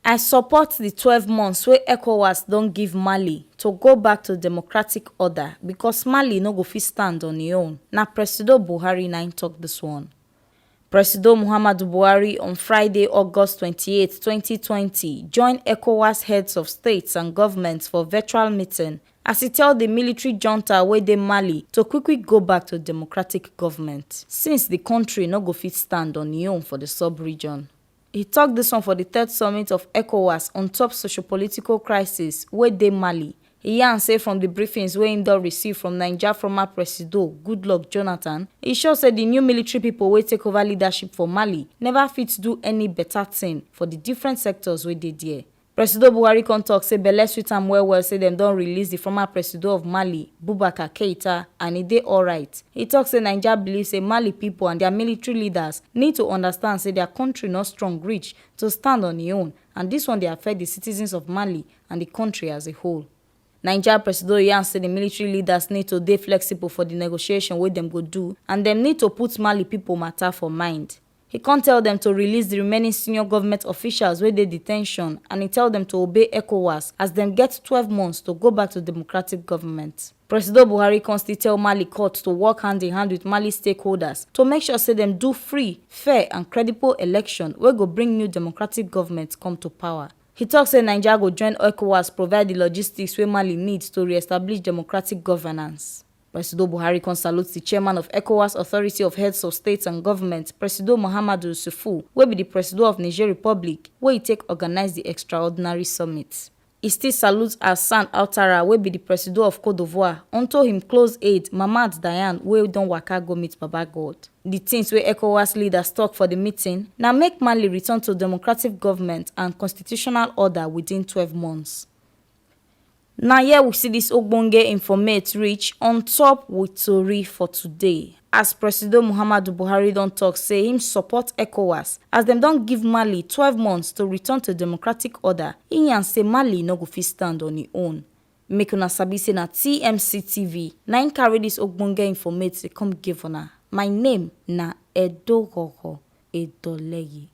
I support the 12 months wey ECOWAS don give Mali to go back to democratic order because Mali no go fit stand on im own. Na Presido Buhari na im tok dis one. Presido Muhammadu Buhari on Friday, August 28, 2020, join ECOWAS heads of states and governments for virtual meeting as e tell the military junta wey dey Mali to quick go back to democratic government since the country no go fit stand on im own for the sub-region. He tok dis one for the third summit of ECOWAS on top sociopolitical crisis wey dey Mali. He yarn say from the briefings wey im don receive from Naija former Presido Goodluck Jonathan, e show say the new military pipo wey take over leadership for Mali never fit do any better thing for the different sectors wey dey there. Presido Buhari come tok say belle sweet am well say dem don release the former Presido of Mali, Boubacar Keita, and e dey alright. He tok say Naija believe say Mali pipo and their military leaders need to understand say their country no strong reach to stand on im own, and dis one dey affect the citizens of Mali and the country as a whole. Naija Presido yarn say the military leaders need to dey flexible for the negotiation wey dem go do, and dem need to put Mali pipo matter for mind. He can't tell them to release the remaining senior government officials wey dey detention, and he tell them to obey ECOWAS as them get 12 months to go back to democratic government. Presido Buhari come still tell Mali court to work hand in hand with Mali stakeholders to make sure say them do free, fair and credible election wey go bring new democratic government come to power. He tok say Naija go join ECOWAS provide the logistics wey Mali needs to re-establish democratic governance. Presido Buhari come salute the chairman of ECOWAS Authority of Heads of States and Government, Presido Mahamadou Issoufou, wey be the Presido of Niger Republic, wey take organize the extraordinary summit. He still salute Alassane Ouattara, wey be the Presido of Côte d'Ivoire, unto him close aide Mamad Dayan, wey don waka go meet Baba God. The things wey ECOWAS leaders talk for the meeting na make Mali return to democratic government and constitutional order within 12 months. Now here we see this ogbonge informate reach on top with tori for today. As Presido Muhammadu Buhari don talk say him support ECOWAS as dem don give Mali 12 months to return to democratic order. He yarn say Mali no go fit stand on im own. Make una sabi say na TMC TV na im carry this ogbonge informate come give una. My name na Edogogo Edoleye.